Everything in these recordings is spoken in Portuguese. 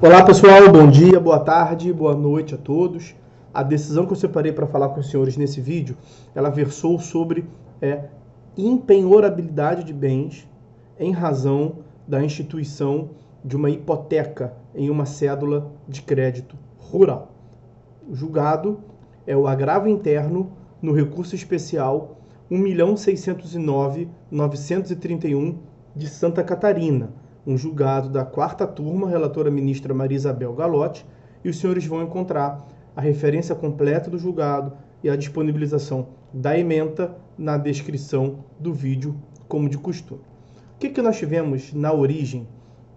Olá pessoal, bom dia, boa tarde, boa noite a todos. A decisão que eu separei para falar com os senhores nesse vídeo, ela versou sobre impenhorabilidade de bens em razão da instituição de uma hipoteca em uma cédula de crédito rural. O julgado é o agravo interno no recurso especial 1.609.931 de Santa Catarina, um julgado da 4ª turma, relatora ministra Maria Isabel Galotti, e os senhores vão encontrar a referência completa do julgado e a disponibilização da ementa na descrição do vídeo, como de costume. O que nós tivemos na origem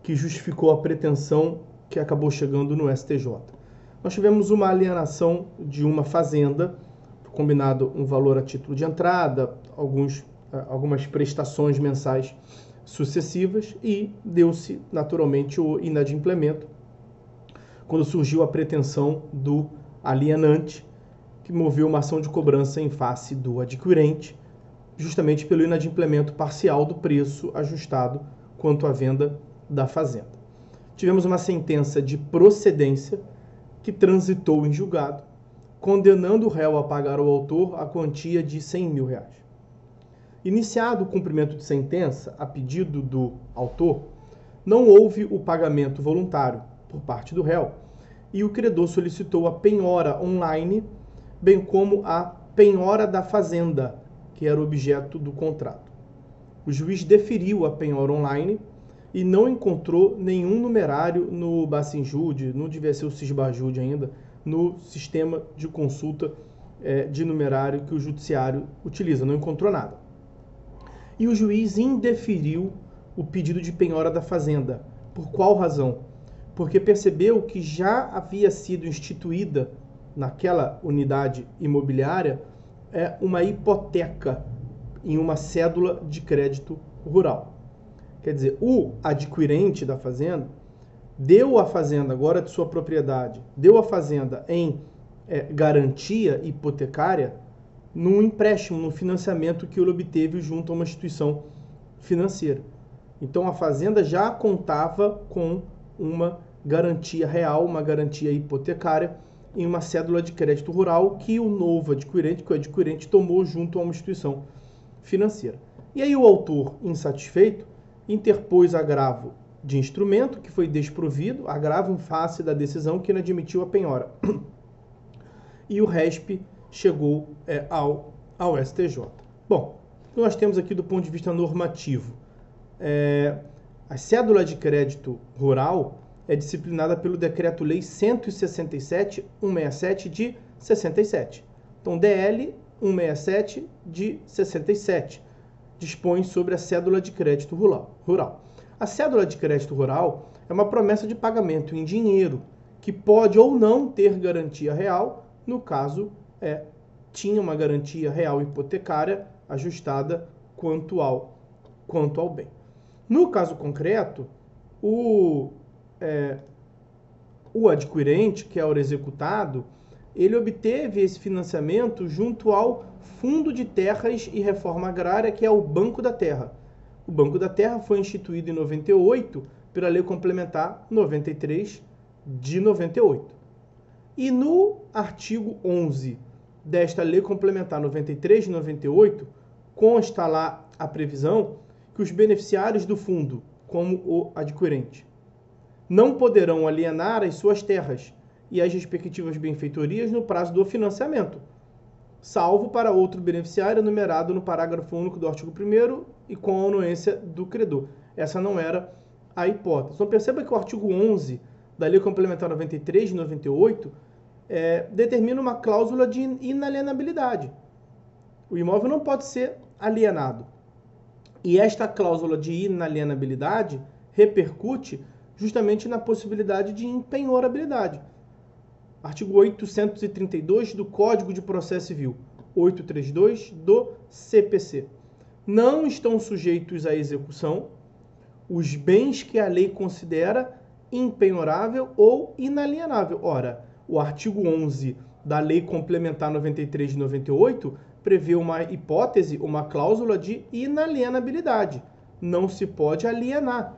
que justificou a pretensão que acabou chegando no STJ? Nós tivemos uma alienação de uma fazenda, combinado um valor a título de entrada, algumas prestações mensais sucessivas, e deu-se naturalmente o inadimplemento quando surgiu a pretensão do alienante, que moveu uma ação de cobrança em face do adquirente, justamente pelo inadimplemento parcial do preço ajustado quanto à venda da fazenda. Tivemos uma sentença de procedência que transitou em julgado, condenando o réu a pagar ao autor a quantia de R$100 mil. Iniciado o cumprimento de sentença, a pedido do autor, não houve o pagamento voluntário por parte do réu e o credor solicitou a penhora online, bem como a penhora da fazenda, que era objeto do contrato. O juiz deferiu a penhora online e não encontrou nenhum numerário no Bacinjude, não devia ser o Cisbajude ainda, no sistema de consulta de numerário que o judiciário utiliza, não encontrou nada. E o juiz indeferiu o pedido de penhora da fazenda. Por qual razão? Porque percebeu que já havia sido instituída naquela unidade imobiliária uma hipoteca em uma cédula de crédito rural. Quer dizer, o adquirente da fazenda deu a fazenda, agora de sua propriedade, deu a fazenda em garantia hipotecária num empréstimo, num financiamento que ele obteve junto a uma instituição financeira. Então a fazenda já contava com uma garantia real, uma garantia hipotecária em uma cédula de crédito rural que o novo adquirente, que o adquirente tomou junto a uma instituição financeira. E aí o autor, insatisfeito, interpôs agravo de instrumento que foi desprovido, agravo em face da decisão que inadmitiu a penhora. E o RESP chegou ao STJ. Bom, nós temos aqui do ponto de vista normativo. A cédula de crédito rural é disciplinada pelo Decreto-Lei 167/167 de 67. Então, DL 167 de 67 dispõe sobre a cédula de crédito rural. A cédula de crédito rural é uma promessa de pagamento em dinheiro que pode ou não ter garantia real, no caso tinha uma garantia real hipotecária ajustada quanto ao bem. No caso concreto, o adquirente, que é o executado, ele obteve esse financiamento junto ao Fundo de Terras e Reforma Agrária, que é o Banco da Terra. O Banco da Terra foi instituído em 98 pela Lei Complementar 93 de 98. E no artigo 11 desta Lei Complementar 93 de 98, consta lá a previsão que os beneficiários do fundo, como o adquirente, não poderão alienar as suas terras e as respectivas benfeitorias no prazo do financiamento, salvo para outro beneficiário enumerado no parágrafo único do artigo 1º e com a anuência do credor. Essa não era a hipótese. Então perceba que o artigo 11 da Lei Complementar 93 de 98 determina uma cláusula de inalienabilidade. O imóvel não pode ser alienado. E esta cláusula de inalienabilidade repercute justamente na possibilidade de impenhorabilidade. Artigo 832 do Código de Processo Civil, 832 do CPC. Não estão sujeitos à execução os bens que a lei considera impenhorável ou inalienável. Ora, o artigo 11 da Lei Complementar 93 de 98 prevê uma hipótese, uma cláusula de inalienabilidade. Não se pode alienar.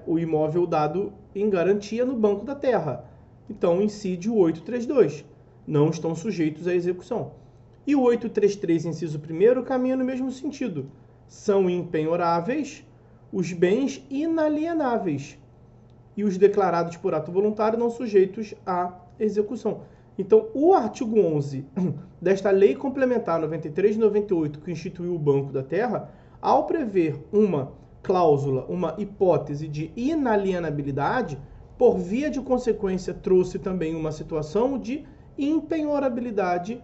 o imóvel dado em garantia no Banco da Terra. Então, incide o 832. Não estão sujeitos à execução. E o 833, inciso 1º, caminha no mesmo sentido. São impenhoráveis os bens inalienáveis e os declarados por ato voluntário não sujeitos à execução. Então, o artigo 11 desta Lei Complementar 93 de 98, que instituiu o Banco da Terra, ao prever uma cláusula, uma hipótese de inalienabilidade, por via de consequência, trouxe também uma situação de impenhorabilidade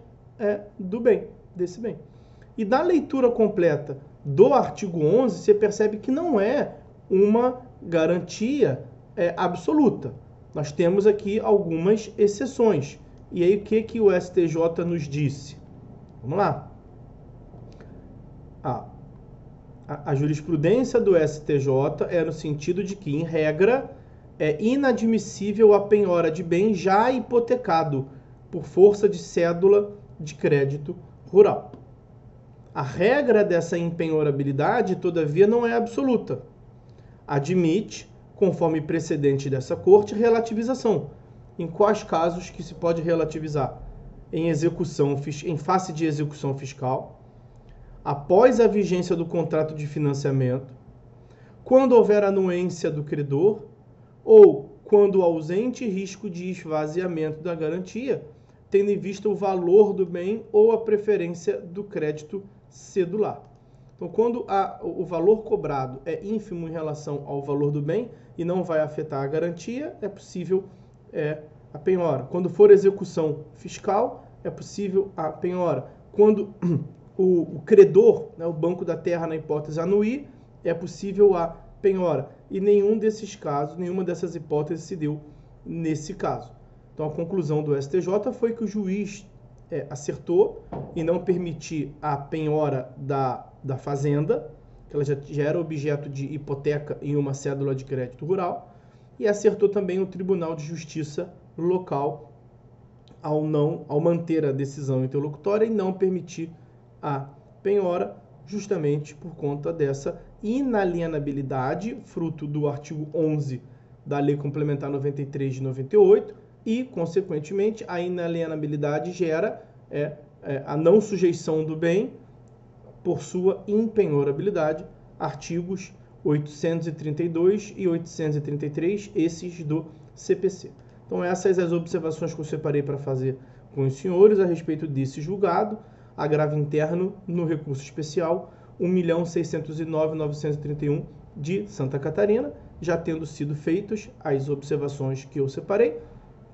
do bem, desse bem. E da leitura completa do artigo 11, você percebe que não é uma garantia absoluta. Nós temos aqui algumas exceções. E aí, o que o STJ nos disse? Vamos lá. A jurisprudência do STJ é no sentido de que, em regra, é inadmissível a penhora de bem já hipotecado por força de cédula de crédito rural. A regra dessa impenhorabilidade, todavia, não é absoluta. Admite, conforme precedente dessa corte, relativização. Em quais casos que se pode relativizar? Em face de execução fiscal, após a vigência do contrato de financiamento, quando houver anuência do credor ou quando ausente risco de esvaziamento da garantia, tendo em vista o valor do bem ou a preferência do crédito cedular. Então, quando o valor cobrado é ínfimo em relação ao valor do bem e não vai afetar a garantia, é possível a penhora. Quando for execução fiscal, é possível a penhora. Quando o credor, o Banco da Terra, na hipótese anuir, é possível a penhora. E nenhum desses casos, nenhuma dessas hipóteses se deu nesse caso. Então, a conclusão do STJ foi que o juiz acertou em não permitir a penhora da fazenda, que ela já era objeto de hipoteca em uma cédula de crédito rural, e acertou também o Tribunal de Justiça local ao manter a decisão interlocutória e não permitir a penhora, justamente por conta dessa inalienabilidade, fruto do artigo 11 da Lei Complementar 93 de 98, e, consequentemente, a inalienabilidade gera a não sujeição do bem por sua impenhorabilidade, artigos 832 e 833, esses do CPC. Então, essas as observações que eu separei para fazer com os senhores a respeito desse julgado, agravo interno no recurso especial 1.609.931 de Santa Catarina, já tendo sido feitas as observações que eu separei.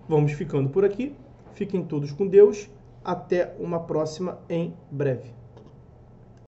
Vamos ficando por aqui. Fiquem todos com Deus. Até uma próxima em breve.